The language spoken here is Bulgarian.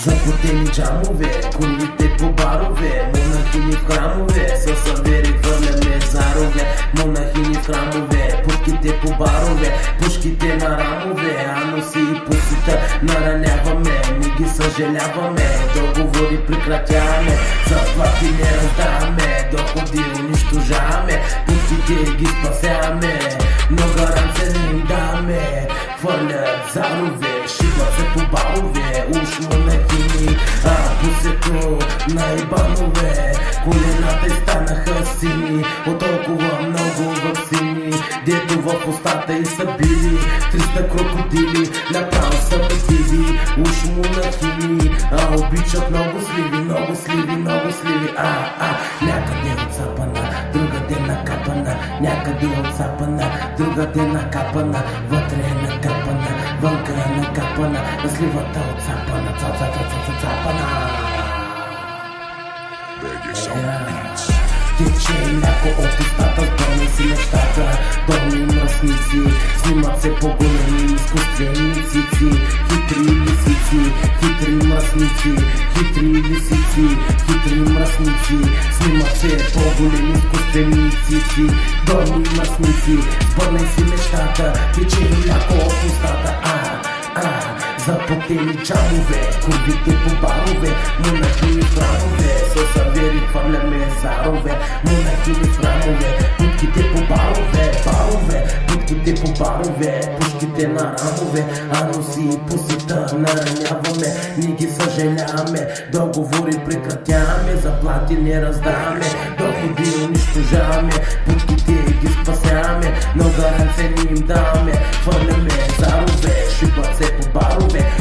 Запотени джамове, колите по барове, монахини в храмове, с сървери хвърляме зарове. Монахини в храмове, пушките по барове, пушките на рамове, аноси и пусита нараняваме, не ги съжаляваме, договори прекратяваме, заплати не раздаваме, доходи унищожаваме, пушките ги спасяваме, но гаранция не им даваме. Хвърлят зарове, шибат се по барове, уж монахини, пусето на ибанове. Колената й станаха сини от толкова много ваксини, дето в устата й са били 300 крокодили, направо са бедиви, уж монахини, обичат много сливи, много сливи, много сливи. Някъде отцапана, другаде накапана, някъде отцапана, другаде накапана, вътре е накапана, вънка е накапана, на сливата отцапана, цапана. Тече мляко от устата, сбърни си нещата, долни мръсници, снимат се по-големи изкуствени цици, хитри лисици, хитри мръсници, хитри лисици, хитри мръсници, снимат се по-големи изкуствени цици, долни мръсници, сбърни си нещата, тече мляко от устата. Запотени джамове, курвите по барове, монахини в храмове, с сървери хвърляме зарове. Монахини в храмове, путките по барове, путките по барове, пушките на рамове, аноси и пусита нараняваме, не ги съжаляваме, договори прекратяваме, заплати не раздаваме, доходи унищожаваме, путките ги спасяваме, но гаранция не им даваме. Хвърляме зарове, шибат се по барове,